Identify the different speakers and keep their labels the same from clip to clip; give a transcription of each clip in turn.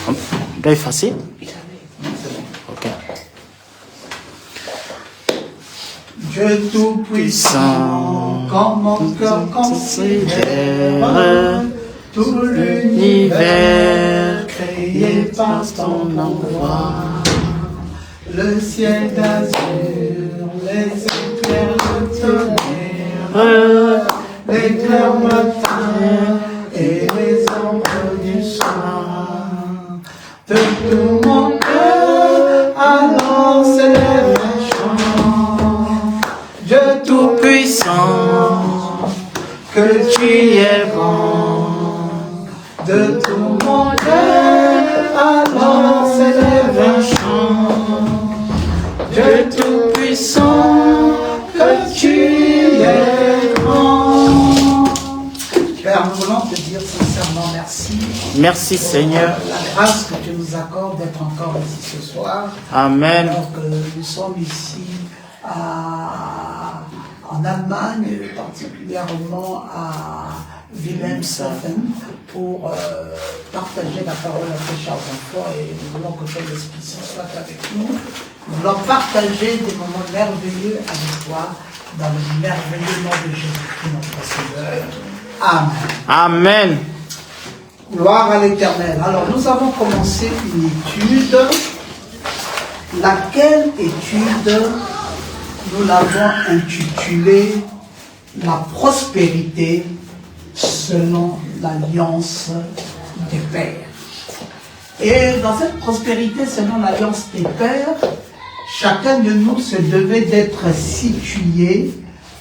Speaker 1: On doit effacer? Ok.
Speaker 2: Dieu Tout-Puissant, quand mon cœur considère tout l'univers créé par ton envoi, le ciel d'azur, les éclairs de tonnerre, les clairs matins et les ombres du soir. De tout mon cœur, alors s'élève un chant. Dieu Tout-Puissant, que tu es bon. De tout mon cœur, alors s'élève un chant. Dieu Tout-Puissant, que tu es grand. Père, nous voulons te dire sincèrement merci.
Speaker 1: Merci Seigneur.
Speaker 2: La grâce que tu nous accordes d'être encore ici ce soir.
Speaker 1: Amen.
Speaker 2: Alors que nous sommes ici en Allemagne, particulièrement à Wilhelmshaven, pour partager la parole à tes chers enfants, et nous voulons que ton Esprit soit avec nous. Nous voulons partager des moments merveilleux avec toi, dans le merveilleux nom de Jésus-Christ, notre Seigneur. Amen.
Speaker 1: Amen.
Speaker 2: Gloire à l'Éternel. Alors, nous avons commencé une étude. Laquelle étude nous l'avons intitulée « La prospérité selon l'alliance des pères ». Et dans cette prospérité selon l'alliance des pères, chacun de nous se devait d'être situé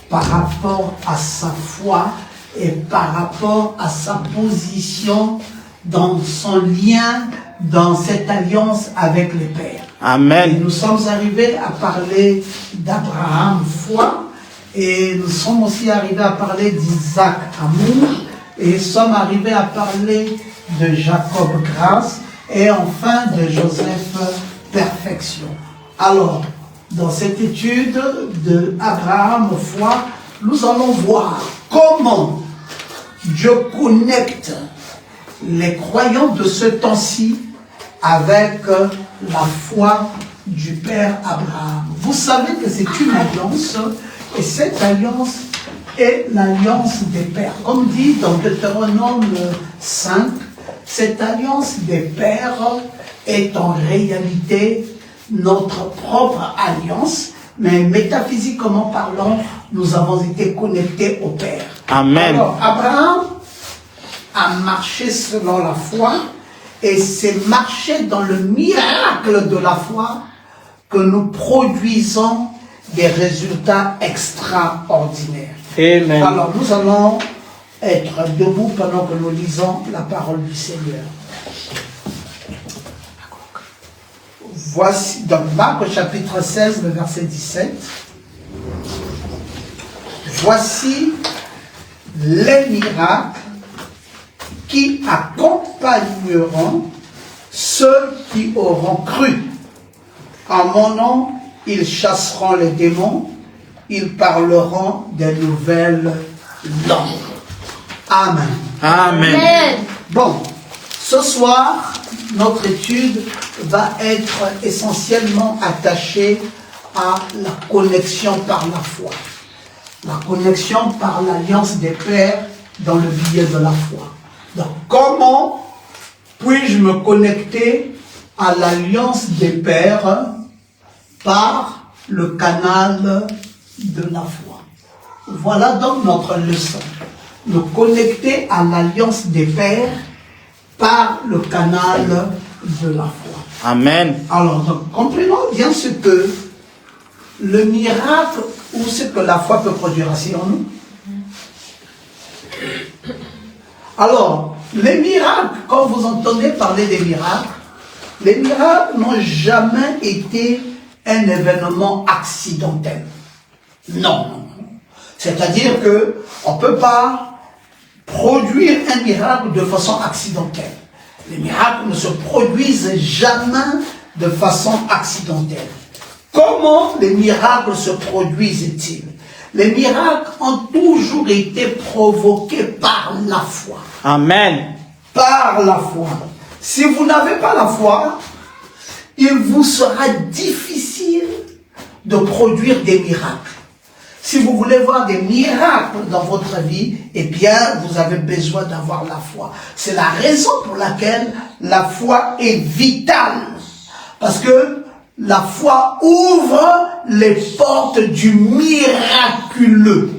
Speaker 2: par rapport à sa foi et par rapport à sa position dans son lien, dans cette alliance avec les pères.
Speaker 1: Amen.
Speaker 2: Et nous sommes arrivés à parler d'Abraham, foi, et nous sommes aussi arrivés à parler d'Isaac, amour, et nous sommes arrivés à parler de Jacob, grâce, et enfin de Joseph, perfection. Alors, dans cette étude de Abraham, foi, nous allons voir comment Dieu connecte les croyants de ce temps-ci avec la foi du Père Abraham. Vous savez que c'est une alliance, et cette alliance est l'alliance des pères. Comme dit dans Deutéronome 5, cette alliance des pères est en réalité notre propre alliance, mais métaphysiquement parlant, nous avons été connectés au Père.
Speaker 1: Amen.
Speaker 2: Alors, Abraham a marché selon la foi, et c'est marcher dans le miracle de la foi que nous produisons des résultats extraordinaires.
Speaker 1: Amen.
Speaker 2: Alors, nous allons être debout pendant que nous lisons la parole du Seigneur. Voici, dans Marc chapitre 16, le verset 17. Voici les miracles qui accompagneront ceux qui auront cru. En mon nom, ils chasseront les démons, ils parleront des nouvelles langues. Amen.
Speaker 1: Amen.
Speaker 2: Bon, ce soir, notre étude va être essentiellement attachée à la connexion par la foi. La connexion par l'alliance des pères dans le biais de la foi. Donc, comment puis-je me connecter à l'alliance des pères par le canal de la foi? Voilà donc notre leçon. Nous connecter à l'alliance des pères par le canal de la foi.
Speaker 1: Amen.
Speaker 2: Alors, donc, comprenons bien ce que le miracle ou ce que la foi peut produire ainsi en nous. Alors, les miracles, quand vous entendez parler des miracles, les miracles n'ont jamais été un événement accidentel. Non. C'est-à-dire qu'on ne peut pas produire un miracle de façon accidentelle. Les miracles ne se produisent jamais de façon accidentelle. Comment les miracles se produisent-ils? Les miracles ont toujours été provoqués par la foi.
Speaker 1: Amen.
Speaker 2: Par la foi. Si vous n'avez pas la foi, il vous sera difficile de produire des miracles. Si vous voulez voir des miracles dans votre vie, eh bien, vous avez besoin d'avoir la foi. C'est la raison pour laquelle la foi est vitale. Parce que la foi ouvre les portes du miraculeux.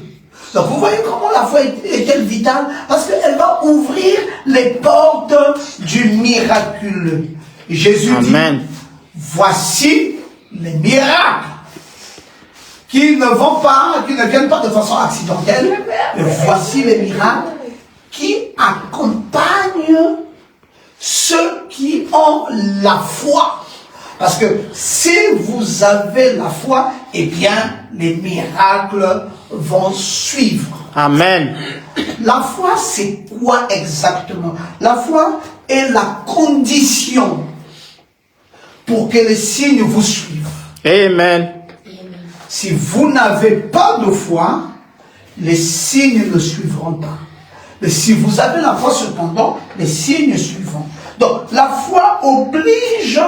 Speaker 2: Donc vous voyez comment la foi est-elle vitale? Parce qu'elle va ouvrir les portes du miraculeux. Jésus
Speaker 1: Amen.
Speaker 2: dit, voici les miracles qui ne viennent pas de façon accidentelle, mais voici les miracles qui accompagnent ceux qui ont la foi. Parce que si vous avez la foi, eh bien, les miracles vont suivre.
Speaker 1: Amen.
Speaker 2: La foi, c'est quoi exactement? La foi est la condition pour que les signes vous suivent.
Speaker 1: Amen.
Speaker 2: Si vous n'avez pas de foi, les signes ne suivront pas. Mais si vous avez la foi cependant, les signes suivront. Donc, la foi oblige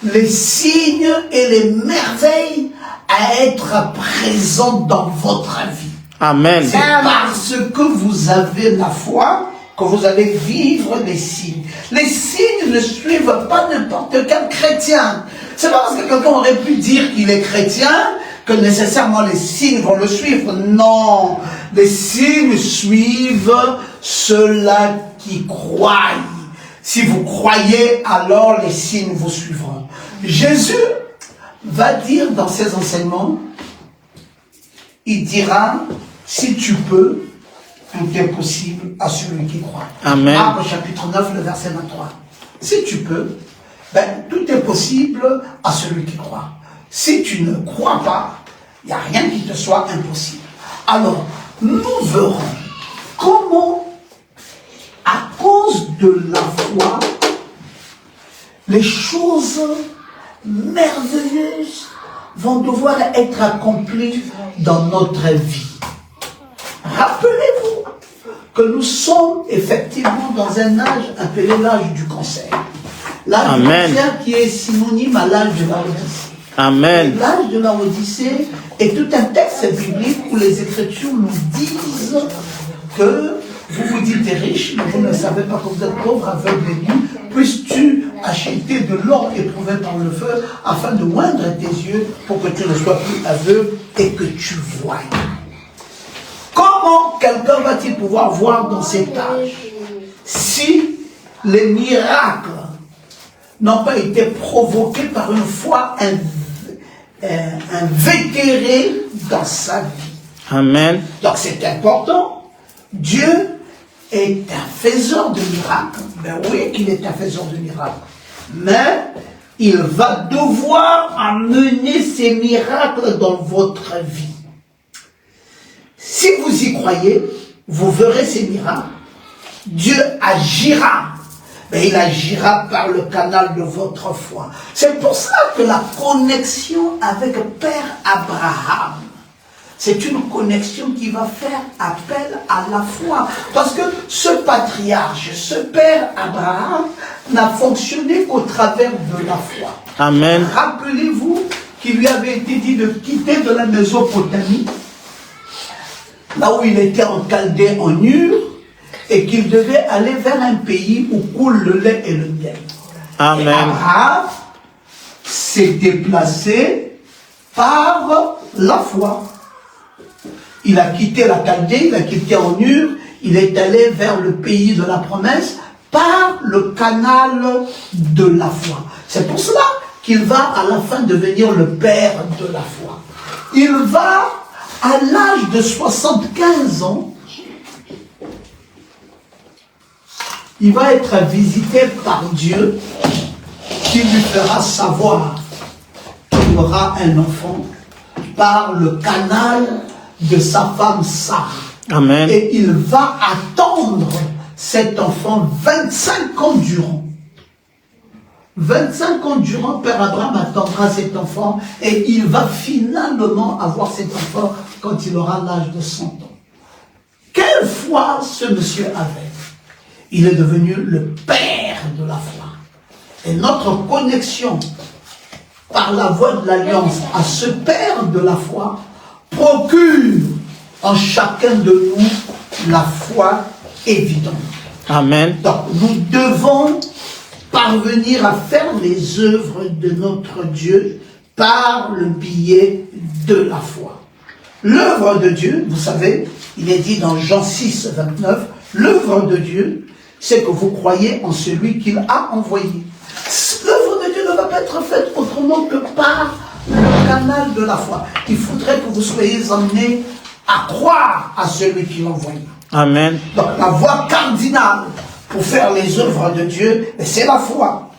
Speaker 2: les signes et les merveilles à être présents dans votre vie.
Speaker 1: Amen.
Speaker 2: C'est parce que vous avez la foi que vous allez vivre les signes. Les signes ne suivent pas n'importe quel chrétien. C'est pas parce que quelqu'un aurait pu dire qu'il est chrétien que nécessairement les signes vont le suivre. Non, les signes suivent ceux-là qui croient. Si vous croyez, alors les signes vous suivront. Jésus va dire dans ses enseignements, il dira, si tu peux, tout est possible à celui qui croit.
Speaker 1: Amen.
Speaker 2: Marc chapitre 9, le verset 23. Si tu peux, tout est possible à celui qui croit. Si tu ne crois pas, il n'y a rien qui te soit impossible. Alors, nous verrons comment, à cause de la foi, les choses merveilleuses vont devoir être accomplies dans notre vie. Rappelez-vous que nous sommes effectivement dans un âge appelé l'âge du cancer. L'âge du cancer qui est synonyme à l'âge de la Odyssée.
Speaker 1: Amen.
Speaker 2: L'âge de la Odyssée est tout un texte biblique où les Écritures nous disent que vous vous dites riche, mais vous ne savez pas que vous êtes pauvre, aveugle et nu. Puisses-tu acheter de l'or éprouvé par le feu afin de oindre tes yeux pour que tu ne sois plus aveugle et que tu voies. Comment quelqu'un va-t-il pouvoir voir dans cet âge si les miracles n'ont pas été provoqués par une foi invétérée dans sa vie?
Speaker 1: Amen.
Speaker 2: Donc c'est important. Dieu est un faiseur de miracles. Ben oui qu'il est un faiseur de miracles. Mais il va devoir amener ces miracles dans votre vie. Si vous y croyez, vous verrez ces miracles. Dieu agira. Mais il agira par le canal de votre foi. C'est pour ça que la connexion avec Père Abraham, c'est une connexion qui va faire appel à la foi. Parce que ce patriarche, ce Père Abraham, n'a fonctionné qu'au travers de la foi.
Speaker 1: Amen.
Speaker 2: Rappelez-vous qu'il lui avait été dit de quitter de la Mésopotamie, là où il était en Chaldée, en Ur, et qu'il devait aller vers un pays où coule le lait et le miel.
Speaker 1: Amen.
Speaker 2: Et Abraham s'est déplacé par la foi. Il a quitté la Chaldée, il a quitté en Ur, il est allé vers le pays de la promesse par le canal de la foi. C'est pour cela qu'il va à la fin devenir le père de la foi. Il va, à l'âge de 75 ans, il va être visité par Dieu qui lui fera savoir qu'il aura un enfant par le canal de sa femme Sarah.
Speaker 1: Amen.
Speaker 2: Et il va attendre cet enfant 25 ans durant. 25 ans durant, Père Abraham attendra cet enfant et il va finalement avoir cet enfant quand il aura l'âge de 100 ans. Quelle foi ce monsieur avait? Il est devenu le père de la foi. Et notre connexion par la voie de l'alliance à ce père de la foi procure en chacun de nous la foi évidente.
Speaker 1: Amen.
Speaker 2: Donc nous devons parvenir à faire les œuvres de notre Dieu par le biais de la foi. L'œuvre de Dieu, vous savez, il est dit dans Jean 6, 29, l'œuvre de Dieu, c'est que vous croyez en celui qu'il a envoyé. L'œuvre de Dieu ne va pas être faite autrement que par le canal de la foi. Il faudrait que vous soyez emmenés à croire à celui qui l'a envoyé.
Speaker 1: Amen.
Speaker 2: Donc la voie cardinale pour faire les œuvres de Dieu, c'est la foi.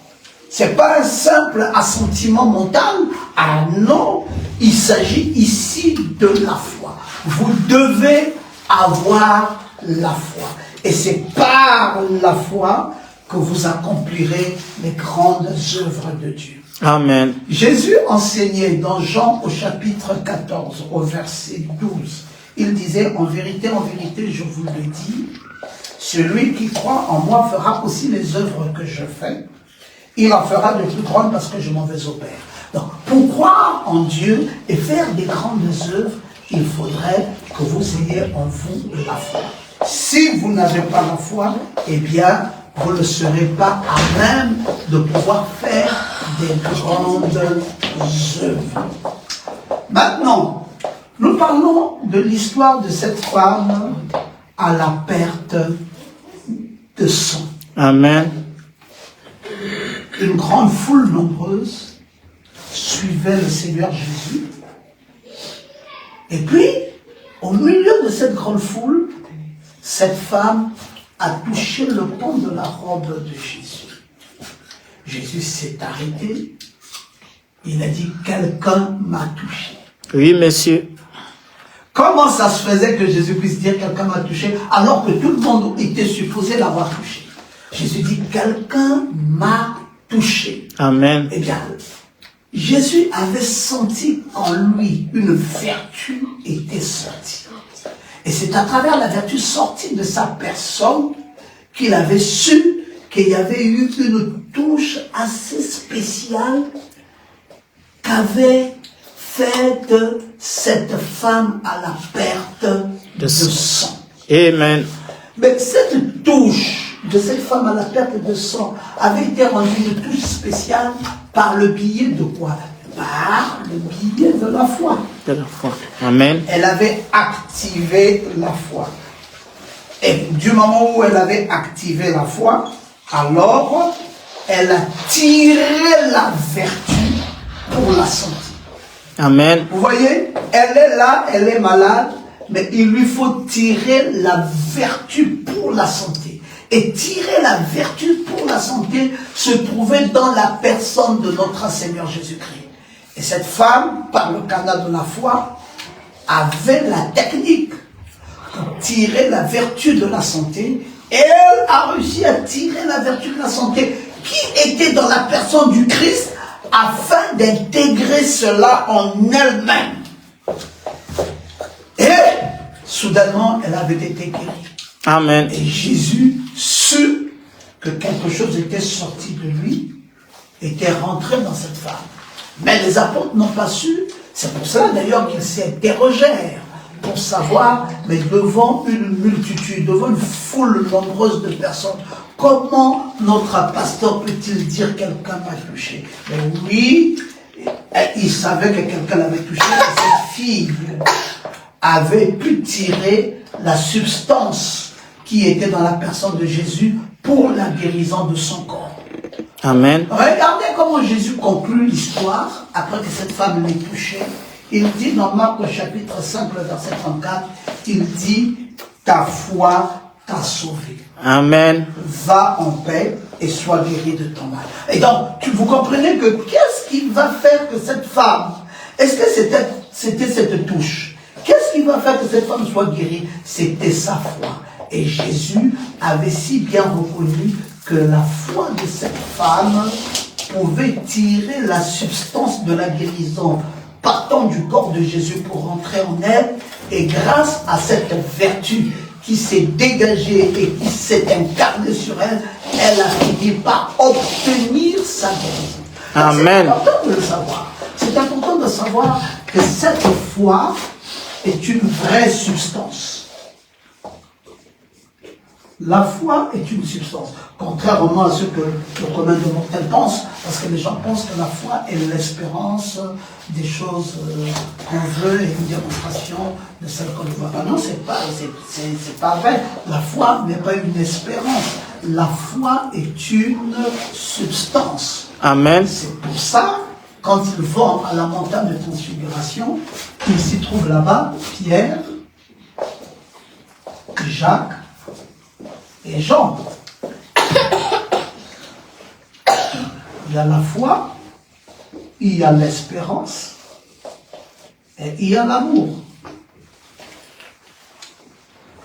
Speaker 2: C'est pas un simple assentiment mental. Ah non, il s'agit ici de la foi. Vous devez avoir la foi. Et c'est par la foi que vous accomplirez les grandes œuvres de Dieu.
Speaker 1: Amen.
Speaker 2: Jésus enseignait dans Jean au chapitre 14, au verset 12. Il disait, en vérité, je vous le dis, celui qui croit en moi fera aussi les œuvres que je fais. Il en fera de plus grandes parce que je m'en vais au Père. Donc, pour croire en Dieu et faire des grandes œuvres, il faudrait que vous ayez en vous la foi. Si vous n'avez pas la foi, eh bien, vous ne serez pas à même de pouvoir faire des grandes œuvres. Maintenant, nous parlons de l'histoire de cette femme à la perte de sang.
Speaker 1: Amen.
Speaker 2: Une grande foule nombreuse suivait le Seigneur Jésus. Et puis, au milieu de cette grande foule, cette femme a touché le pan de la robe de Jésus. Jésus s'est arrêté. Il a dit, quelqu'un m'a touché.
Speaker 1: Oui, monsieur.
Speaker 2: Comment ça se faisait que Jésus puisse dire quelqu'un m'a touché alors que tout le monde était supposé l'avoir touché? Jésus dit, quelqu'un m'a touché.
Speaker 1: Amen.
Speaker 2: Eh bien, Jésus avait senti en lui une vertu était sortie. Et c'est à travers la vertu sortie de sa personne qu'il avait su qu'il y avait eu une touche assez spéciale qu'avait faite cette femme à la perte de sang.
Speaker 1: Amen.
Speaker 2: Mais cette touche de cette femme à la perte de sang avait été rendue une touche spéciale par le biais de quoi? Par le biais de la foi.
Speaker 1: De la foi. Amen.
Speaker 2: Elle avait activé la foi. Et du moment où elle avait activé la foi, alors elle a tiré la vertu pour la santé.
Speaker 1: Amen.
Speaker 2: Vous voyez, elle est là, elle est malade, mais il lui faut tirer la vertu pour la santé. Et tirer la vertu pour la santé se trouvait dans la personne de notre Seigneur Jésus-Christ. Et cette femme, par le canal de la foi, avait la technique pour tirer la vertu de la santé. Et elle a réussi à tirer la vertu de la santé qui était dans la personne du Christ afin d'intégrer cela en elle-même. Et soudainement, elle avait été guérie.
Speaker 1: Amen.
Speaker 2: Et Jésus sut que quelque chose était sorti de lui, était rentré dans cette femme. Mais les apôtres n'ont pas su. C'est pour cela d'ailleurs qu'ils s'interrogèrent pour savoir, mais devant une multitude, devant une foule nombreuse de personnes, comment notre pasteur peut-il dire quelqu'un m'a touché? Mais oui, il savait que quelqu'un l'avait touché. Et cette fille avait pu tirer la substance qui était dans la personne de Jésus pour la guérison de son corps.
Speaker 1: Amen.
Speaker 2: Regardez comment Jésus conclut l'histoire après que cette femme l'ait touchée. Il dit dans Marc au chapitre 5, le verset 34, il dit, ta foi t'a sauvé.
Speaker 1: Amen.
Speaker 2: Va en paix et sois guéri de ton mal. Et donc, vous comprenez que qu'est-ce qui va faire que cette femme, est-ce que c'était cette touche? Qu'est-ce qui va faire que cette femme soit guérie? C'était sa foi. Et Jésus avait si bien reconnu que la foi de cette femme pouvait tirer la substance de la guérison partant du corps de Jésus pour rentrer en elle Et grâce à cette vertu qui s'est dégagée et qui s'est incarnée sur elle, elle a fini par obtenir sa guérison.
Speaker 1: Amen.
Speaker 2: C'est important de le savoir. C'est important de savoir que cette foi est une vraie substance. La foi est une substance, contrairement à ce que le commun des mortels pense, parce que les gens pensent que la foi est l'espérance des choses qu'on veut et une démonstration de celles qu'on ne voit pas. Non, c'est pas vrai. La foi n'est pas une espérance. La foi est une substance.
Speaker 1: Amen.
Speaker 2: C'est pour ça, quand ils vont à la montagne de transfiguration, il s'y trouve là-bas Pierre, Jacques et Jean. Il y a la foi, il y a l'espérance et il y a l'amour.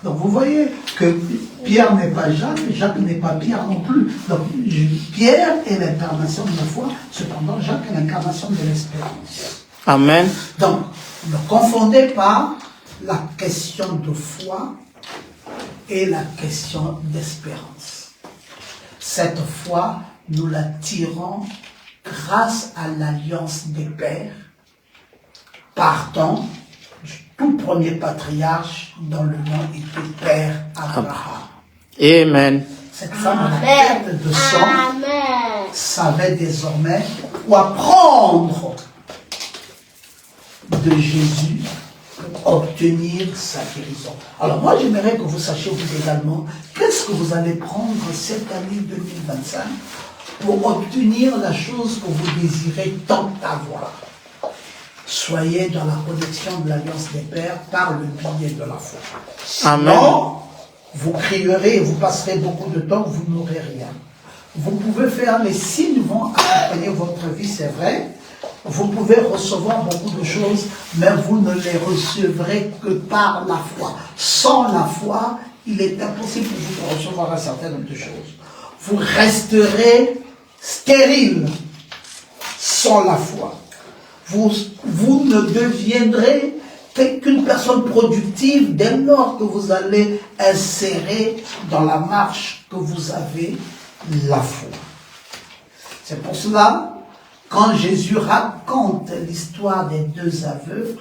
Speaker 2: Donc vous voyez que Pierre n'est pas Jacques, et Jacques n'est pas Pierre non plus. Donc Pierre est l'incarnation de la foi, cependant Jacques est l'incarnation de l'espérance.
Speaker 1: Amen.
Speaker 2: Donc ne confondez pas la question de foi et la question d'espérance. Cette foi, nous la tirons grâce à l'alliance des pères, partant du tout premier patriarche dont le nom était Père Abraham.
Speaker 1: Amen.
Speaker 2: Cette femme à la tête de sang savait désormais quoi prendre de Jésus pour obtenir sa guérison. Alors moi j'aimerais que vous sachiez vous également qu'est-ce que vous allez prendre cette année 2025 pour obtenir la chose que vous désirez tant avoir. Soyez dans la connexion de l'alliance des pères par le biais de la foi.
Speaker 1: Amen.
Speaker 2: Sinon, vous crierez et vous passerez beaucoup de temps, vous n'aurez rien. Vous pouvez faire, les signes vont accompagner votre vie, c'est vrai. Vous pouvez recevoir beaucoup de choses, mais vous ne les recevrez que par la foi. Sans la foi, il est impossible pour vous de recevoir un certain nombre de choses. Vous resterez stérile sans la foi. Vous ne deviendrez qu'une personne productive dès lors que vous allez insérer dans la marche que vous avez la foi. C'est pour cela, quand Jésus raconte l'histoire des deux aveugles,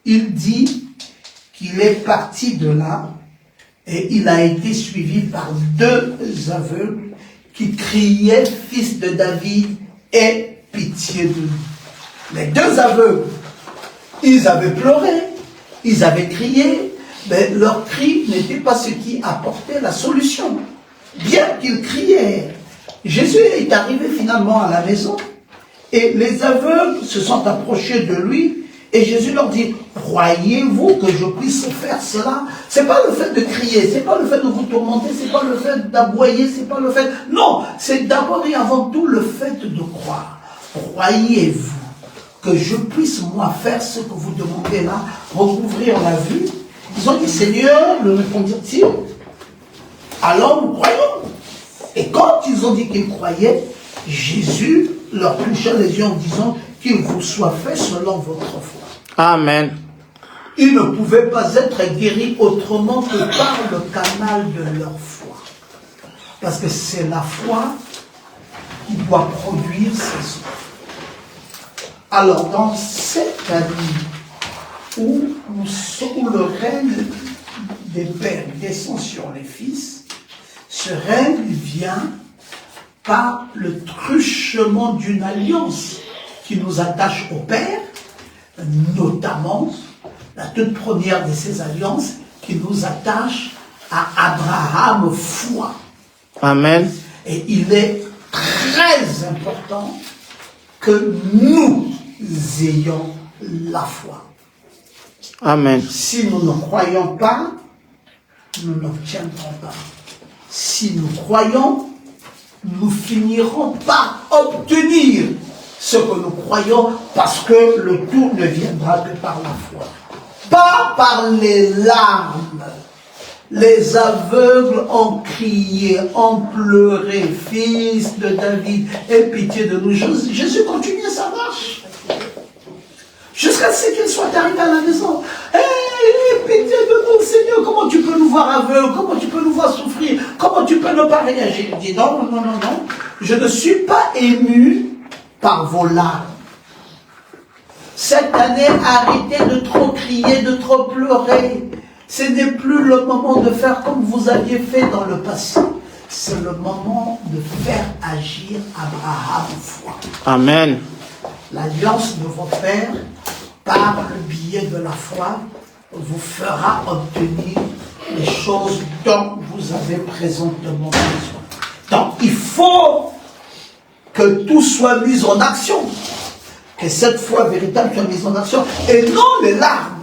Speaker 2: il dit qu'il est parti de là et il a été suivi par deux aveugles qui criaient « Fils de David, aie pitié de nous ». Les deux aveugles, ils avaient pleuré, ils avaient crié, mais leur cri n'était pas ce qui apportait la solution. Bien qu'ils criaient, Jésus est arrivé finalement à la maison et les aveugles se sont approchés de lui et Jésus leur dit « Croyez-vous que je puisse faire cela ?» C'est pas le fait de crier, c'est pas le fait de vous tourmenter, c'est pas le fait d'aboyer, c'est pas le fait... Non, c'est d'abord et avant tout le fait de croire. Croyez-vous que je puisse, moi, faire ce que vous demandez là, recouvrir la vue? Ils ont dit, Seigneur, le répondirent-ils, alors nous croyons. Et quand ils ont dit qu'ils croyaient, Jésus leur toucha les yeux en disant qu'il vous soit fait selon votre foi.
Speaker 1: Amen.
Speaker 2: Ils ne pouvaient pas être guéris autrement que par le canal de leur foi. Parce que c'est la foi qui doit produire ses œuvres. Alors, dans cette année où le règne des pères descend sur les fils, ce règne vient par le truchement d'une alliance qui nous attache au Père, notamment la toute première de ces alliances qui nous attache à Abraham foi.
Speaker 1: Amen.
Speaker 2: Et il est très important que nous ayons la foi.
Speaker 1: Amen.
Speaker 2: Si nous ne croyons pas, nous n'obtiendrons pas. Si nous croyons, nous finirons par obtenir ce que nous croyons parce que le tout ne viendra que par la foi. Pas par les larmes. Les aveugles ont crié, ont pleuré, fils de David, aie pitié de nous. Jésus continuait sa marche. Jusqu'à ce qu'il soit arrivé à la maison. Hey, Seigneur, comment tu peux nous voir aveugles? Comment tu peux nous voir souffrir? Comment tu peux ne pas réagir? Il dit, non, non, non, non. Je ne suis pas ému par vos larmes. Cette année, arrêtez de trop crier, de trop pleurer. Ce n'est plus le moment de faire comme vous aviez fait dans le passé. C'est le moment de faire agir Abraham foi.
Speaker 1: Amen.
Speaker 2: L'alliance de vos pères, par le biais de la foi, vous fera obtenir les choses dont vous avez présentement besoin. Donc, il faut que tout soit mis en action. Que cette foi véritable soit mise en action. Et non les larmes.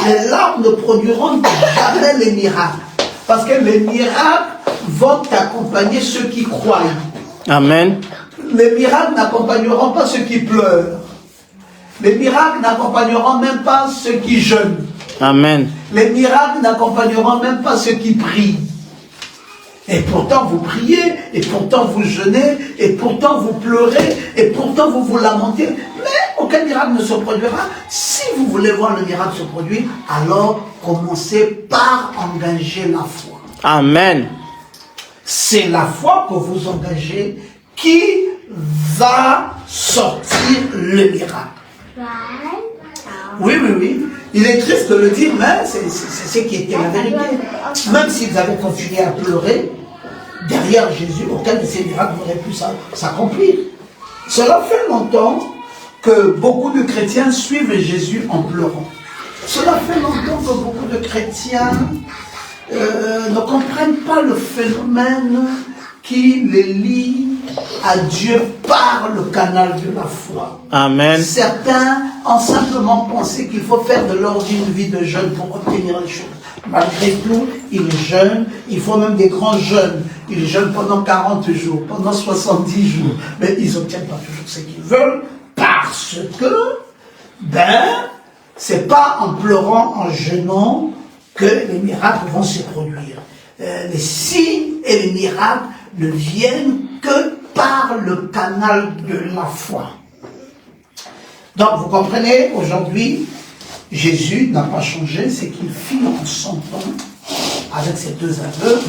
Speaker 2: Les larmes ne produiront jamais les miracles. Parce que les miracles vont accompagner ceux qui croient.
Speaker 1: Amen.
Speaker 2: Les miracles n'accompagneront pas ceux qui pleurent. Les miracles n'accompagneront même pas ceux qui jeûnent.
Speaker 1: Amen.
Speaker 2: Les miracles n'accompagneront même pas ceux qui prient. Et pourtant vous priez, et pourtant vous jeûnez, et pourtant vous pleurez, et pourtant vous vous lamentez. Mais aucun miracle ne se produira. Si vous voulez voir le miracle se produire, alors commencez par engager la foi.
Speaker 1: Amen.
Speaker 2: C'est la foi que vous engagez qui va sortir le miracle. Oui, oui, oui. Il est triste de le dire, mais c'est ce qui était la vérité. Même s'ils avaient continué à pleurer, derrière Jésus, aucun de ces miracles n'aurait pu s'accomplir. Cela fait longtemps que beaucoup de chrétiens suivent Jésus en pleurant. Cela fait longtemps que beaucoup de chrétiens ne comprennent pas le phénomène qui les lie à Dieu par le canal de la foi.
Speaker 1: Amen.
Speaker 2: Certains ont simplement pensé qu'il faut faire de leur vie une vie de jeûne pour obtenir les choses. Malgré tout, ils jeûnent, il faut même des grands jeûnes. Ils jeûnent pendant 40 jours, pendant 70 jours. Mais ils n'obtiennent pas toujours ce qu'ils veulent parce que, c'est pas en pleurant, en jeûnant que les miracles vont se produire. Les signes et les miracles ne viennent que par le canal de la foi. Donc vous comprenez, aujourd'hui, Jésus n'a pas changé, c'est qu'il fit en son temps avec ces deux aveugles,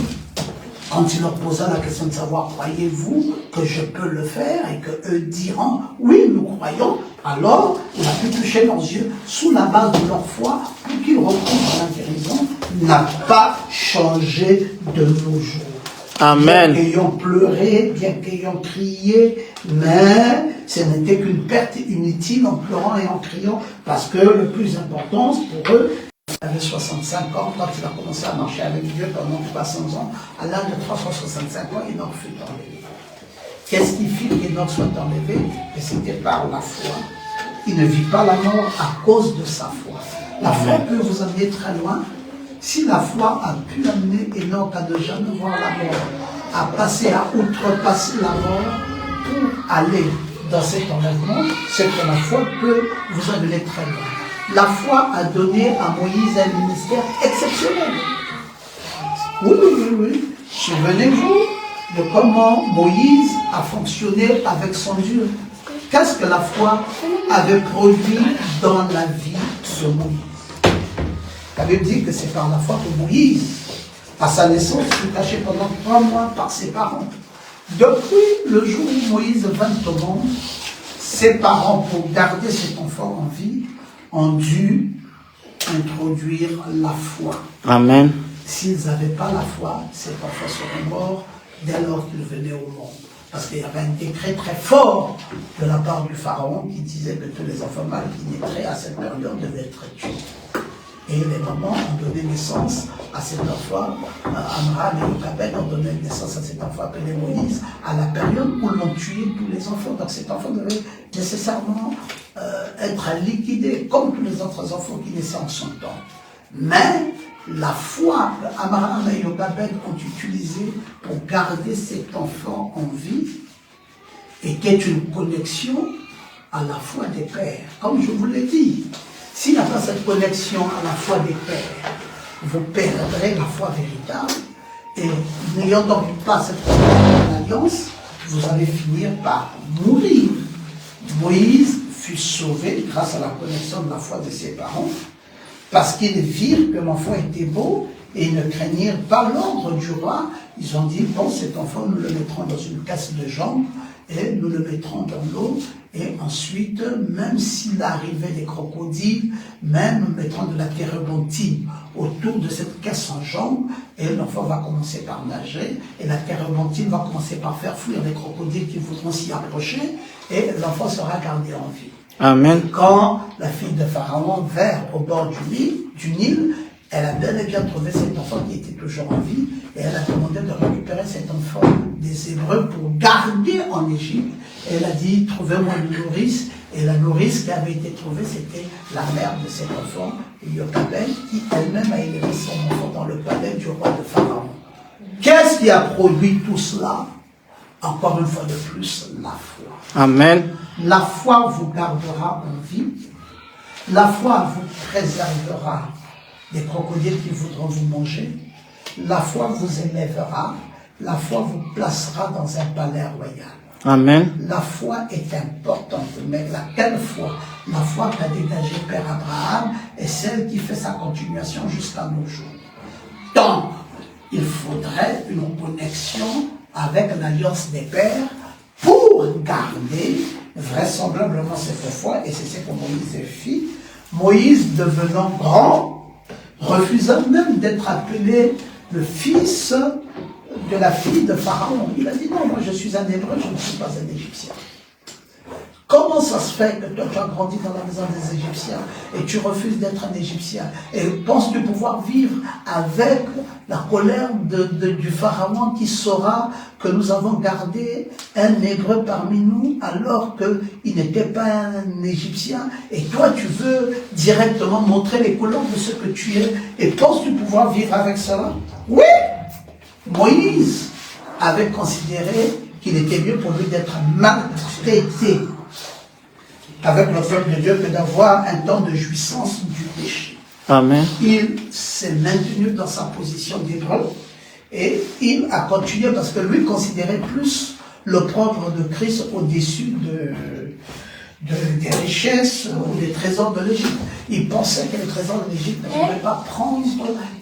Speaker 2: quand il leur posa la question de savoir, croyez-vous que je peux le faire, et que eux diront, oui, nous croyons, alors il a pu toucher leurs yeux sous la base de leur foi pour qu'ils retrouvent la guérison, n'a pas changé de nos jours.
Speaker 1: Amen.
Speaker 2: Bien qu'ayant pleuré, bien qu'ayant crié, mais ce n'était qu'une perte inutile en pleurant et en criant, parce que le plus important pour eux, il avait 65 ans, quand il a commencé à marcher avec Dieu pendant 300 ans, à l'âge de 365 ans, Enoch fut enlevé. Qu'est-ce qui fit qu'Enoch soit enlevé? Et c'était par la foi. Il ne vit pas la mort à cause de sa foi. La foi peut vous amener très loin. Si la foi a pu amener Enoch à ne jamais voir la mort, à passer, à outrepasser la mort pour aller dans cet enlèvement, c'est que la foi peut vous amener très loin. La foi a donné à Moïse un ministère exceptionnel. Oui, oui, oui, oui. Souvenez-vous de comment Moïse a fonctionné avec son Dieu. Qu'est-ce que la foi avait produit dans la vie de Moïse? La Bible dit que c'est par la foi que Moïse, à sa naissance, fut caché pendant 3 mois par ses parents. Depuis le jour où Moïse vint au monde, ses parents, pour garder cet enfant en vie, ont dû introduire la foi.
Speaker 1: Amen.
Speaker 2: S'ils n'avaient pas la foi, ces enfants seraient morts dès lors qu'ils venaient au monde. Parce qu'il y avait un décret très fort de la part du pharaon qui disait que tous les enfants mâles qui naîtraient à cette période devaient être tués. Et les mamans ont donné naissance à cet enfant, Amram et Jochebed ont donné naissance à cet enfant appelé Moïse, à la période où l'on tuait tous les enfants. Donc cet enfant devait nécessairement être liquidé, comme tous les autres enfants qui naissaient en son temps. Mais la foi que Amram et Jochebed ont utilisée pour garder cet enfant en vie était une connexion à la foi des pères. Comme je vous l'ai dit, s'il n'y a pas cette connexion à la foi des pères, vous perdrez la foi véritable. Et n'ayant donc pas cette alliance, vous allez finir par mourir. Moïse fut sauvé grâce à la connexion de la foi de ses parents. Parce qu'ils virent que l'enfant était beau et ils ne craignirent pas l'ordre du roi. Ils ont dit, bon, cet enfant, nous le mettrons dans une caisse de jambes et nous le mettrons dans l'eau. Et ensuite, même s'il arrivait des crocodiles, même nous mettrons de la térébenthine autour de cette caisse en jambes, et l'enfant va commencer par nager, et la térébenthine va commencer par faire fuir les crocodiles qui voudront s'y approcher, et l'enfant sera gardé en vie.
Speaker 1: Amen.
Speaker 2: Quand la fille de Pharaon vint au bord du Nil, elle a bel et bien trouvé cet enfant qui était toujours en vie, et elle a demandé de récupérer cet enfant des Hébreux pour garder en Égypte. Et elle a dit, trouvez-moi une nourrice. Et la nourrice qui avait été trouvée, c'était la mère de cet enfant, Jochebed, qui elle-même a élevé son enfant dans le palais du roi de Pharaon. Qu'est-ce qui a produit tout cela? Encore une fois de plus, la foi.
Speaker 1: Amen.
Speaker 2: La foi vous gardera en vie. La foi vous préservera des crocodiles qui voudront vous manger. La foi vous élèvera. La foi vous placera dans un palais royal.
Speaker 1: Amen.
Speaker 2: La foi est importante, mais laquelle foi? La foi qu'a dégagé Père Abraham est celle qui fait sa continuation jusqu'à nos jours. Donc, il faudrait une connexion avec l'alliance des pères pour garder vraisemblablement cette foi, et c'est ce que Moïse fit. Moïse, devenant grand, refusa même d'être appelé le fils de la fille de Pharaon. Il a dit non, moi je suis un Hébreu, je ne suis pas un Égyptien. Comment ça se fait que toi tu as grandi dans la maison des Égyptiens et tu refuses d'être un Égyptien et penses-tu pouvoir vivre avec la colère du Pharaon qui saura que nous avons gardé un Hébreu parmi nous alors qu'il n'était pas un Égyptien, et toi tu veux directement montrer les couleurs de ce que tu es, et penses-tu pouvoir vivre avec cela? Oui! Moïse avait considéré qu'il était mieux pour lui d'être maltraité avec le peuple de Dieu que d'avoir un temps de jouissance du péché.
Speaker 1: Amen.
Speaker 2: Il s'est maintenu dans sa position d'hébreu et il a continué parce que lui considérait plus l'opprobre de Christ au-dessus des richesses ou des trésors de l'Égypte. Il pensait que les trésors de l'Égypte ne pouvaient pas prendre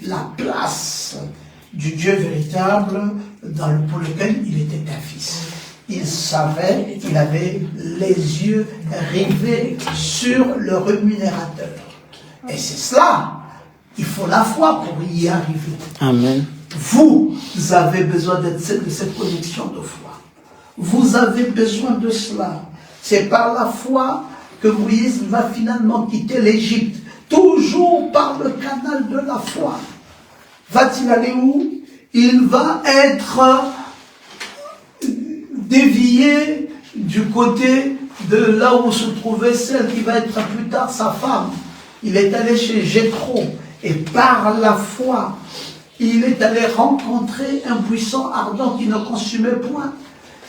Speaker 2: la place du Dieu véritable pour lequel il était un fils. Il savait qu'il avait les yeux rivés sur le rémunérateur. Et c'est cela. Il faut la foi pour y arriver.
Speaker 1: Amen.
Speaker 2: Vous avez besoin de cette connexion de foi. Vous avez besoin de cela. C'est par la foi que Moïse va finalement quitter l'Égypte. Toujours par le canal de la foi. Va-t-il aller où? Il va être dévié du côté de là où se trouvait celle qui va être plus tard sa femme. Il est allé chez Jéthro et par la foi, il est allé rencontrer un buisson ardent qui ne consumait point.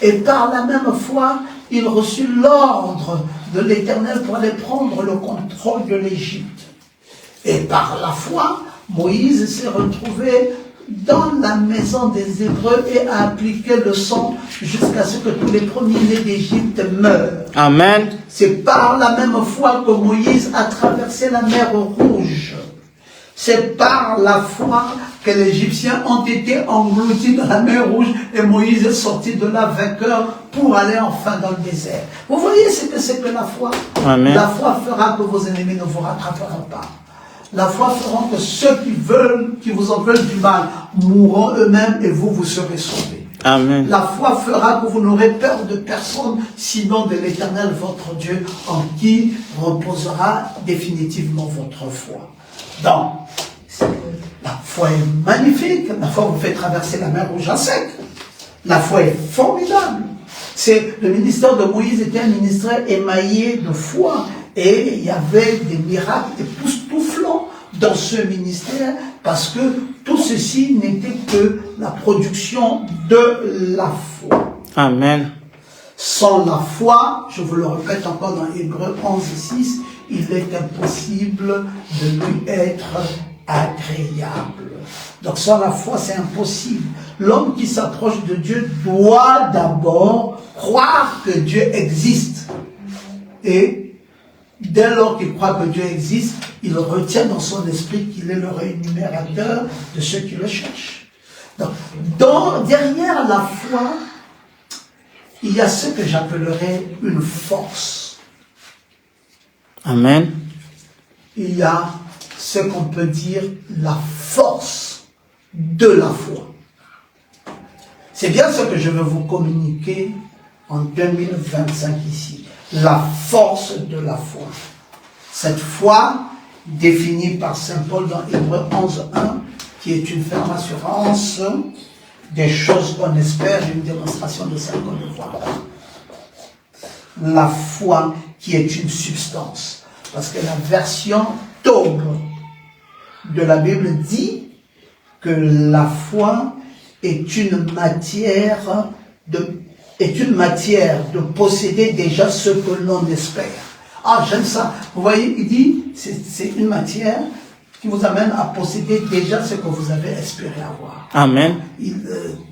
Speaker 2: Et par la même foi, il reçut l'ordre de l'Éternel pour aller prendre le contrôle de l'Égypte. Et par la foi, Moïse s'est retrouvé dans la maison des Hébreux et a appliqué le sang jusqu'à ce que tous les premiers-nés d'Égypte meurent.
Speaker 1: Amen.
Speaker 2: C'est par la même foi que Moïse a traversé la mer Rouge. C'est par la foi que les Égyptiens ont été engloutis dans la mer Rouge et Moïse est sorti de là vainqueur pour aller enfin dans le désert. Vous voyez ce que c'est que la foi?
Speaker 1: Amen.
Speaker 2: La foi fera que vos ennemis ne vous rattraperont pas. La foi fera que ceux qui vous en veulent du mal mourront eux-mêmes et vous serez sauvés.
Speaker 1: Amen.
Speaker 2: La foi fera que vous n'aurez peur de personne, sinon de l'Éternel votre Dieu, en qui reposera définitivement votre foi. Donc, la foi est magnifique. La foi vous fait traverser la mer Rouge à sec. La foi est formidable. Le ministère de Moïse était un ministère émaillé de foi. Et il y avait des miracles époustouflants dans ce ministère parce que tout ceci n'était que la production de la foi.
Speaker 1: Amen.
Speaker 2: Sans la foi, je vous le répète encore dans Hébreux 11:6, il est impossible de lui être agréable. Donc sans la foi, c'est impossible. L'homme qui s'approche de Dieu doit d'abord croire que Dieu existe et dès lors qu'il croit que Dieu existe, il retient dans son esprit qu'il est le rémunérateur de ceux qui le cherchent. Donc, derrière la foi, il y a ce que j'appellerais une force.
Speaker 1: Amen.
Speaker 2: Il y a ce qu'on peut dire la force de la foi. C'est bien ce que je veux vous communiquer en 2025 ici. La force de la foi. Cette foi définie par Saint Paul dans Hébreux 11.1, qui est une ferme assurance des choses qu'on espère, une démonstration de celles qu'on ne voit pas. La foi qui est une substance. Parce que la version Taube de la Bible dit que la foi est une matière de posséder déjà ce que l'on espère. Ah, j'aime ça. Vous voyez, il dit, c'est une matière qui vous amène à posséder déjà ce que vous avez espéré avoir.
Speaker 1: Amen.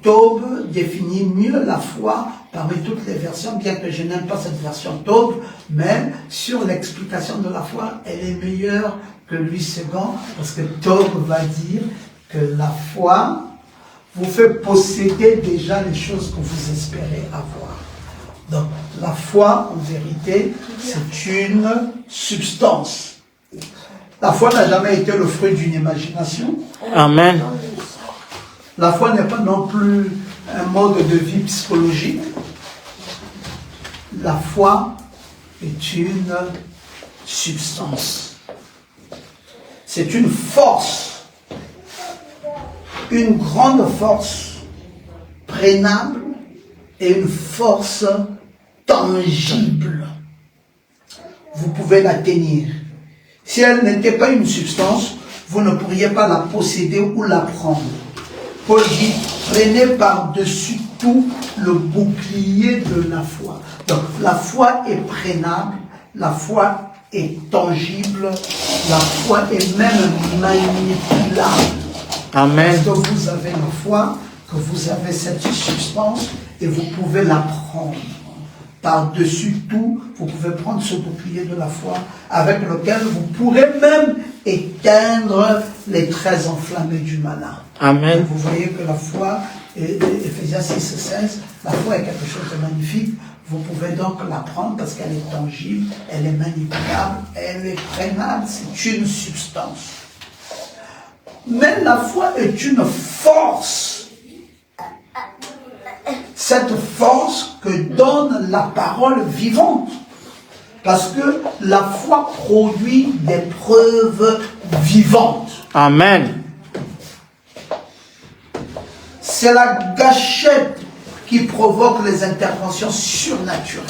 Speaker 2: Taube définit mieux la foi parmi toutes les versions, bien que je n'aime pas cette version Taube, mais sur l'explication de la foi, elle est meilleure que Louis II, parce que Taube va dire que la foi vous fait posséder déjà les choses que vous espérez avoir. Donc, la foi, en vérité, c'est une substance. La foi n'a jamais été le fruit d'une imagination.
Speaker 1: Amen.
Speaker 2: La foi n'est pas non plus un mode de vie psychologique. La foi est une substance. C'est une force, une grande force prénable et une force tangible. Vous pouvez la tenir. Si elle n'était pas une substance, vous ne pourriez pas la posséder ou la prendre. Paul dit, prenez par-dessus tout le bouclier de la foi. Donc la foi est prénable, la foi est tangible, la foi est même manipulable.
Speaker 1: Amen.
Speaker 2: Parce que vous avez la foi, que vous avez cette substance et vous pouvez la prendre. Par-dessus tout, vous pouvez prendre ce bouclier de la foi avec lequel vous pourrez même éteindre les traits enflammés du malin.
Speaker 1: Amen.
Speaker 2: Et vous voyez que la foi, Ephésiens 6:16, la foi est quelque chose de magnifique. Vous pouvez donc la prendre parce qu'elle est tangible, elle est manipulable, elle est prénable, c'est une substance. Mais la foi est une force. Cette force que donne la parole vivante. Parce que la foi produit des preuves vivantes.
Speaker 1: Amen.
Speaker 2: C'est la gâchette qui provoque les interventions surnaturelles.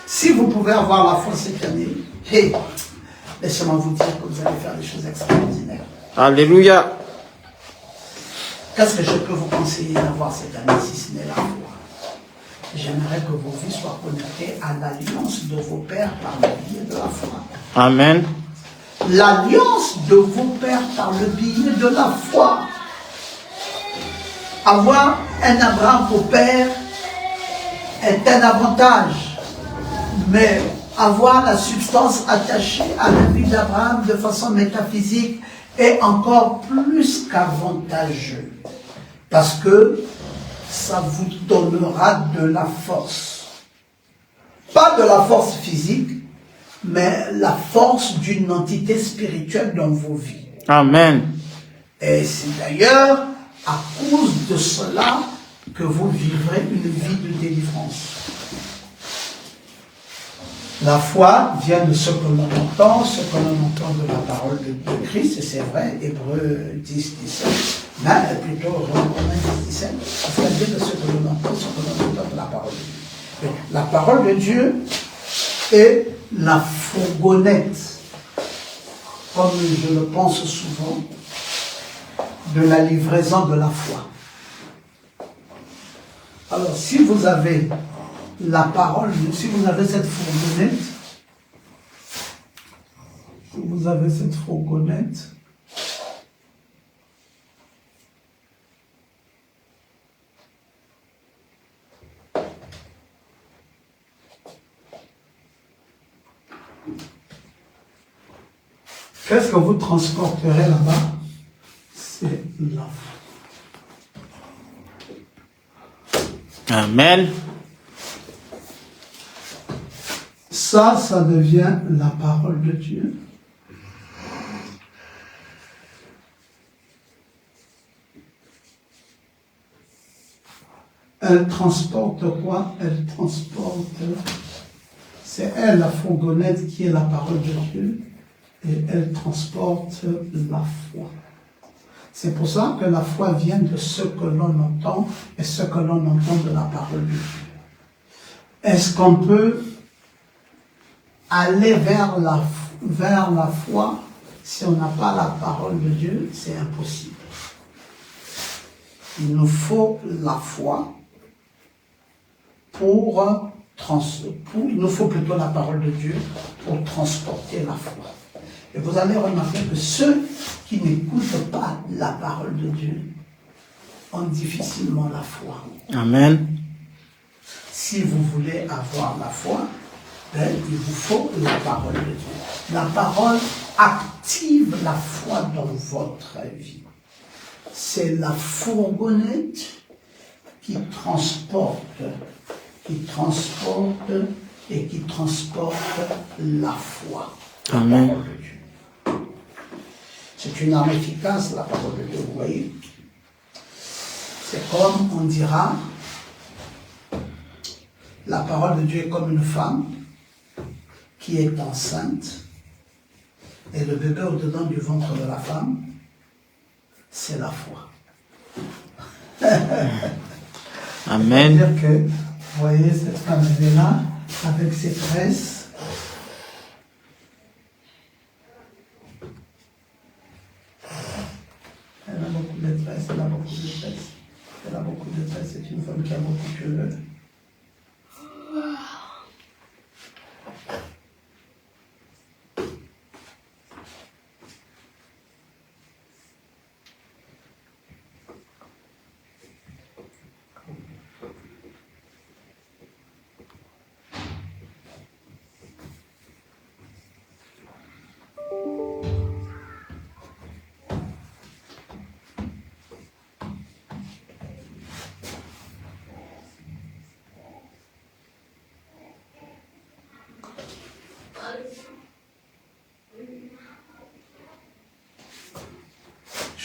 Speaker 2: Si vous pouvez avoir la foi cette année, hey, laissez-moi vous dire que vous allez faire des choses extraordinaires.
Speaker 1: Alléluia.
Speaker 2: Qu'est-ce que je peux vous conseiller d'avoir cette année si ce n'est la foi? J'aimerais que vos vies soient connectées à l'alliance de vos pères par le biais de la foi.
Speaker 1: Amen.
Speaker 2: L'alliance de vos pères par le biais de la foi. Avoir un Abraham pour père est un avantage, mais avoir la substance attachée à la vie d'Abraham de façon métaphysique est encore plus qu'avantageux, parce que ça vous donnera de la force. Pas de la force physique, mais la force d'une entité spirituelle dans vos vies.
Speaker 1: Amen.
Speaker 2: Et c'est d'ailleurs à cause de cela que vous vivrez une vie de délivrance. La foi vient de ce que l'on entend, de la parole de Christ, et c'est vrai, Hébreux 10, 17, mais plutôt Romains 10, 17, parce qu'elle vient de ce que l'on entend, de la parole de Dieu. Et la parole de Dieu est la fourgonnette, comme je le pense souvent, de la livraison de la foi. Alors, si vous avez la parole, si vous avez cette fourgonnette, Qu'est-ce que vous transporterez là-bas? C'est la foi.
Speaker 1: Amen.
Speaker 2: Ça devient la parole de Dieu. Elle transporte quoi? Elle transporte, c'est elle la fourgonnette qui est la parole de Dieu, et elle transporte la foi. C'est pour ça que la foi vient de ce que l'on entend, et ce que l'on entend de la parole de Dieu. Est-ce qu'on peut aller vers la foi si on n'a pas la parole de Dieu? C'est impossible. Il nous faut la foi il nous faut plutôt la parole de Dieu pour transporter la foi. Et vous allez remarquer que ceux qui n'écoutent pas la parole de Dieu ont difficilement la foi.
Speaker 1: Amen.
Speaker 2: Si vous voulez avoir la foi, il vous faut la parole de Dieu. La parole active la foi dans votre vie. C'est la fourgonnette qui transporte la foi.
Speaker 1: Amen.
Speaker 2: La parole de Dieu. C'est une arme efficace, la parole de Dieu, vous voyez. C'est comme on dira, la parole de Dieu est comme une femme qui est enceinte, et le bébé au-dedans du ventre de la femme, c'est la foi.
Speaker 1: Amen.
Speaker 2: C'est-à-dire que, vous voyez, cette femme, elle est là, avec ses tresses. Elle a beaucoup de tresses, elle a beaucoup de tresses. Elle a beaucoup de tresses, c'est une femme qui a beaucoup de cheveux.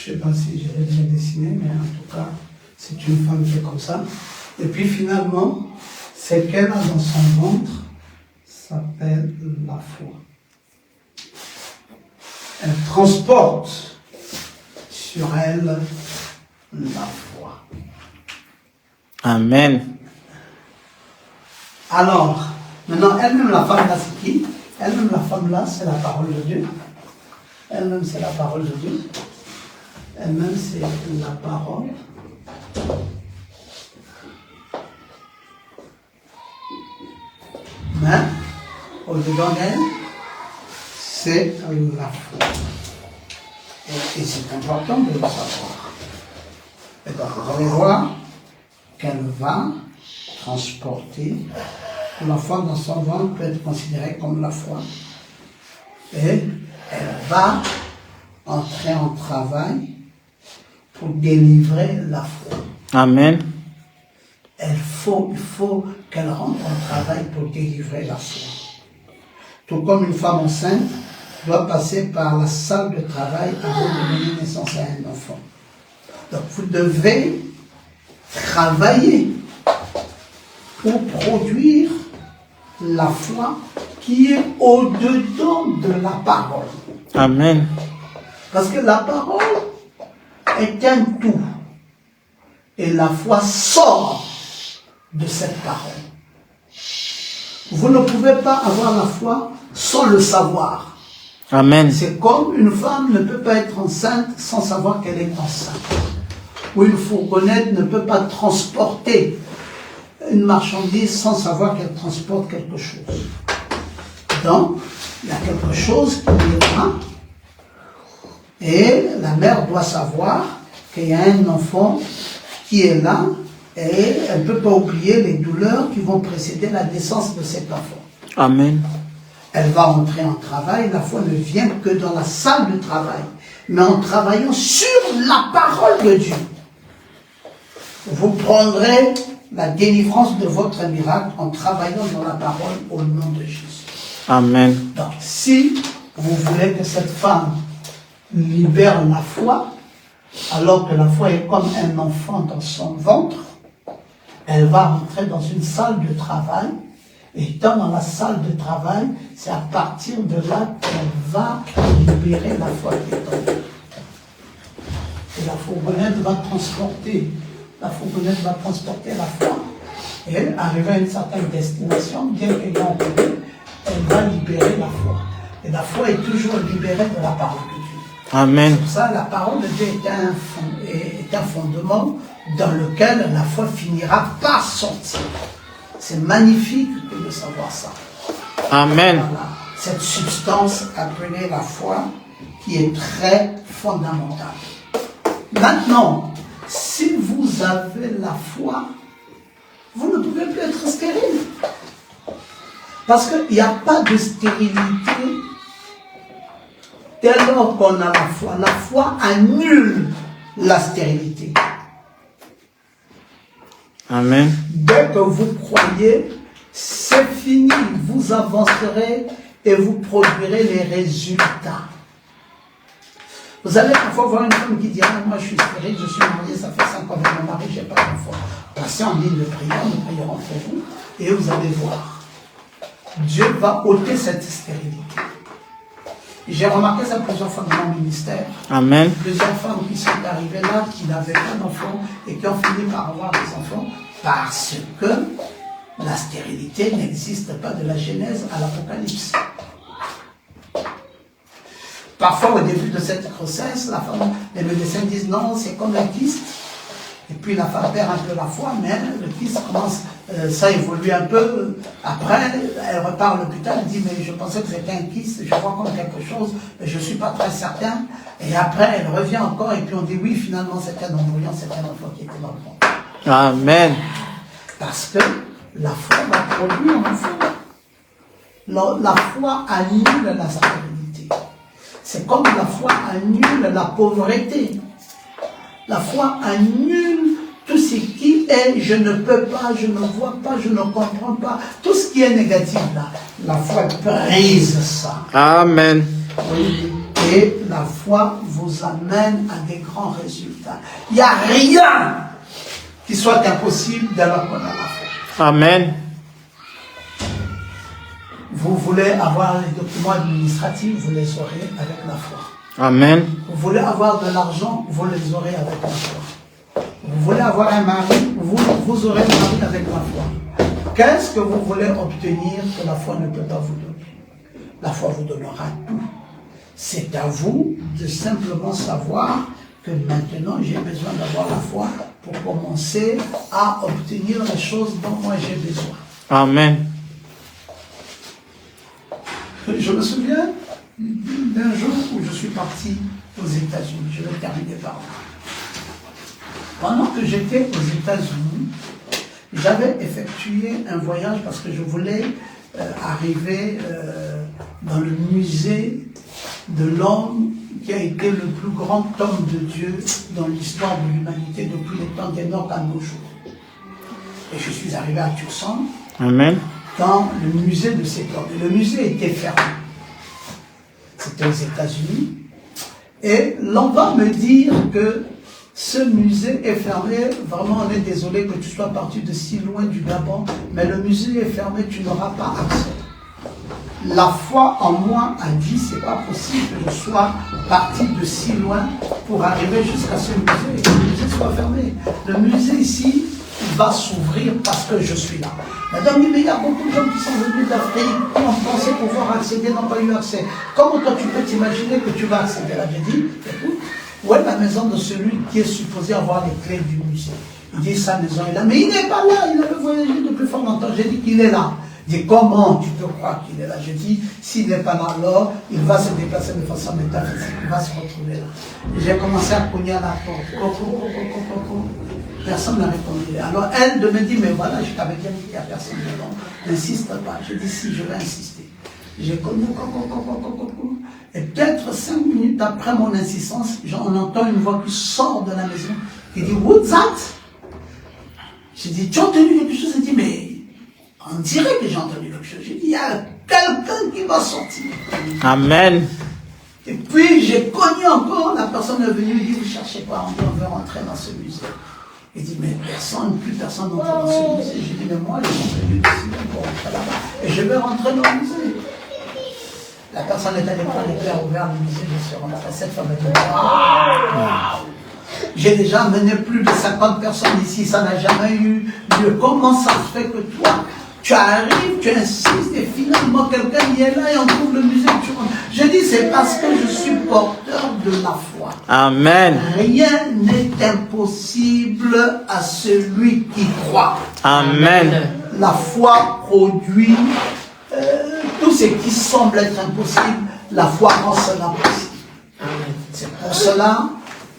Speaker 2: Je ne sais pas si j'ai bien dessiné, mais en tout cas, c'est une femme qui est comme ça. Et puis finalement, ce qu'elle a dans son ventre s'appelle la foi. Elle transporte sur elle la foi.
Speaker 1: Amen.
Speaker 2: Alors, maintenant, elle-même, la femme là, c'est qui? Elle-même, la femme là, c'est la parole de Dieu. Elle-même, c'est la parole de Dieu. Elle-même, c'est la parole. Mais, au-dedans d'elle, c'est la foi. Et c'est important de le savoir. Et donc, vous allez voir qu'elle va transporter. L'enfant dans son ventre peut être considéré comme la foi. Et elle va entrer en travail pour délivrer la foi.
Speaker 1: Amen.
Speaker 2: Il faut qu'elle rentre en travail pour délivrer la foi. Tout comme une femme enceinte doit passer par la salle de travail avant de donner naissance à un enfant. Donc vous devez travailler pour produire la foi qui est au-dedans de la parole.
Speaker 1: Amen.
Speaker 2: Parce que la parole est un tout. Et la foi sort de cette parole. Vous ne pouvez pas avoir la foi sans le savoir.
Speaker 1: Amen.
Speaker 2: C'est comme une femme ne peut pas être enceinte sans savoir qu'elle est enceinte. Ou une fourgonnette ne peut pas transporter une marchandise sans savoir qu'elle transporte quelque chose. Donc, il y a quelque chose qui est là. Et la mère doit savoir qu'il y a un enfant qui est là et elle ne peut pas oublier les douleurs qui vont précéder la naissance de cet enfant.
Speaker 1: Amen.
Speaker 2: elle va entrer en travail. La foi ne vient que dans la salle de travail, mais en travaillant sur la parole de Dieu. Vous prendrez la délivrance de votre miracle en travaillant dans la parole au nom de Jésus.
Speaker 1: Amen.
Speaker 2: Donc, si vous voulez que cette femme libère la foi, alors que la foi est comme un enfant dans son ventre, elle va rentrer dans une salle de travail, et dans la salle de travail, c'est à partir de là qu'elle va libérer la foi qui est en elle. Et la fourgonnette va transporter la foi, et arriver à une certaine destination, bien qu'ayant entendu, elle va libérer la foi. Et la foi est toujours libérée de la parole de Dieu.
Speaker 1: Amen.
Speaker 2: Pour ça, la parole de Dieu est un fondement dans lequel la foi finira par sortir. C'est magnifique de savoir ça.
Speaker 1: Amen.
Speaker 2: Voilà. Cette substance appelée la foi qui est très fondamentale. Maintenant, si vous avez la foi, vous ne pouvez plus être stérile. Parce qu'il n'y a pas de stérilité dès lors qu'on a la foi. La foi annule la stérilité.
Speaker 1: Amen.
Speaker 2: Dès que vous croyez, c'est fini. Vous avancerez et vous produirez les résultats. Vous allez parfois voir une femme qui dira, moi je suis stérile, je suis mariée, ça fait 5 ans avec mon mari, je n'ai pas d'enfant. Passez en ligne de prière, nous prierons pour vous, et vous allez voir. Dieu va ôter cette stérilité. J'ai remarqué ça plusieurs fois dans mon ministère.
Speaker 1: Amen.
Speaker 2: Plusieurs femmes qui sont arrivées là, qui n'avaient pas d'enfants et qui ont fini par avoir des enfants parce que la stérilité n'existe pas de la Genèse à l'Apocalypse. Parfois, au début de cette grossesse, les médecins disent non, c'est comme un kyste. Et puis la femme perd un peu la foi, mais le kyste commence, ça évolue un peu. Après, elle repart à l'hôpital, elle dit, mais je pensais que c'était un kyste, je vois comme quelque chose, mais je ne suis pas très certain. Et après, elle revient encore, et puis on dit, oui, finalement, c'était un embryon, c'était un enfant qui était dans le monde.
Speaker 1: Amen.
Speaker 2: Parce que la foi va produire un enfant. La foi annule la stérilité. C'est comme la foi annule la pauvreté. La foi annule tout ce qui est je ne peux pas, je ne vois pas, je ne comprends pas. Tout ce qui est négatif là, la foi brise ça.
Speaker 1: Amen.
Speaker 2: Oui. Et la foi vous amène à des grands résultats. Il n'y a rien qui soit impossible dès lors qu'on a la foi.
Speaker 1: Amen.
Speaker 2: Vous voulez avoir les documents administratifs, vous les aurez avec la foi.
Speaker 1: Amen.
Speaker 2: Vous voulez avoir de l'argent, vous les aurez avec la foi. Vous voulez avoir un mari, vous aurez un mari avec la foi. Qu'est-ce que vous voulez obtenir que la foi ne peut pas vous donner? La foi vous donnera tout. C'est à vous de simplement savoir que maintenant j'ai besoin d'avoir la foi pour commencer à obtenir les choses dont moi j'ai besoin.
Speaker 1: Amen.
Speaker 2: Je me souviens d'un jour où je suis parti aux États-Unis. Je vais terminer par là. Pendant que j'étais aux États-Unis, j'avais effectué un voyage parce que je voulais arriver dans le musée de l'homme qui a été le plus grand homme de Dieu dans l'histoire de l'humanité depuis les temps d'Enoch à nos jours. Et je suis arrivé à Tucson.
Speaker 1: Amen.
Speaker 2: Dans le musée de cet homme. Le musée était fermé. C'était aux États-Unis. Et l'on va me dire que ce musée est fermé. Vraiment, on est désolé que tu sois parti de si loin du Gabon, mais le musée est fermé, tu n'auras pas accès. La foi en moi a dit, c'est pas possible que je sois parti de si loin pour arriver jusqu'à ce musée et que le musée soit fermé. Le musée ici va s'ouvrir parce que je suis là. Madame dit, mais il y a beaucoup de gens qui sont venus d'Afrique, qui ont pensé pouvoir accéder, n'ont pas eu accès. Comment toi tu peux t'imaginer que tu vas accéder là? J'ai dit, écoute, où est la maison de celui qui est supposé avoir les clés du musée? Il dit, sa maison est là. Mais il n'est pas là, il avait voyagé depuis fort longtemps. J'ai dit qu'il est là. Il dit, comment tu peux croire qu'il est là? J'ai dit, s'il n'est pas là, alors il va se déplacer de façon métaphysique, il va se retrouver là. J'ai commencé à cogner à la porte. Personne n'a répondu. Alors elle me dit, mais voilà, je t'avais bien dit qu'il n'y a personne dedans. N'insiste pas. Je dis, si, je vais insister. J'ai connu. Et peut-être 5 minutes après mon insistance, on entend une voix qui sort de la maison. Il dit, what's that? J'ai dit, tu as entendu quelque chose? Il dit, mais on dirait que j'ai entendu quelque chose. J'ai dit, il y a quelqu'un qui va sortir.
Speaker 1: Amen.
Speaker 2: Et puis j'ai connu encore, la personne est venue, il dit, vous cherchez quoi? On dit, on veut rentrer dans ce musée. Il dit, mais plus personne n'entre dans ce musée. J'ai dit, mais moi, je suis venu ici pour rentrer là-bas. Et je vais rentrer dans le musée. La personne est allée prendre les clés, a ouvert le musée, je suis rentré. Cette femme a dit, waouh! J'ai déjà amené plus de 50 personnes ici, ça n'a jamais eu lieu. Comment ça se fait que toi, tu arrives, tu insistes et finalement quelqu'un y est là et on trouve le musée que tu rentres. Je dis, c'est parce que je suis porteur de la foi.
Speaker 1: Amen.
Speaker 2: Rien n'est impossible à celui qui croit.
Speaker 1: Amen.
Speaker 2: La foi produit tout ce qui semble être impossible, la foi rend cela possible. C'est pour cela,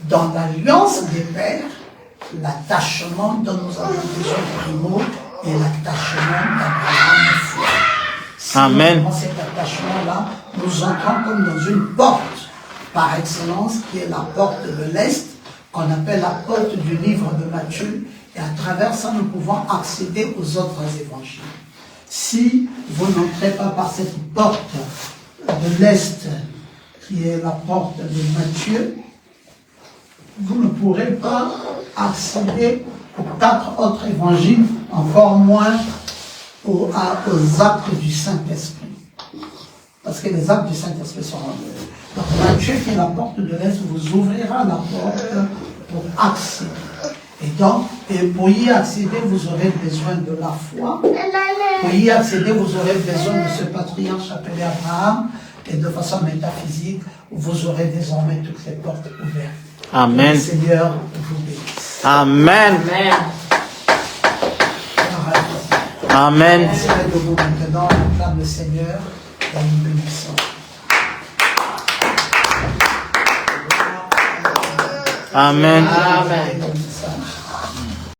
Speaker 2: dans l'alliance des pères, l'attachement dont nous avons besoin primo est l'attachement d'Abraham de foi. Si
Speaker 1: Amen.
Speaker 2: dans cet attachement-là, nous entrons comme dans une porte par excellence, qui est la porte de l'Est, qu'on appelle la porte du livre de Matthieu, et à travers ça, nous pouvons accéder aux autres évangiles. Si vous n'entrez pas par cette porte de l'Est, qui est la porte de Matthieu, vous ne pourrez pas accéder aux 4 autres évangiles, encore moins aux actes du Saint-Esprit. Parce que les actes du Saint-Esprit sont... Donc Matthieu, qui est la porte de l'Est, vous ouvrira la porte pour accéder. Et donc, pour y accéder, vous aurez besoin de la foi. Pour y accéder, vous aurez besoin de ce patriarche appelé Abraham. Et de façon métaphysique, vous aurez désormais toutes les portes ouvertes.
Speaker 1: Amen.
Speaker 2: Que le Seigneur vous bénisse.
Speaker 1: Amen. Amen.
Speaker 2: On se met debout maintenant, on acclame le Seigneur et nous bénissons.
Speaker 1: Amen.
Speaker 3: Amen.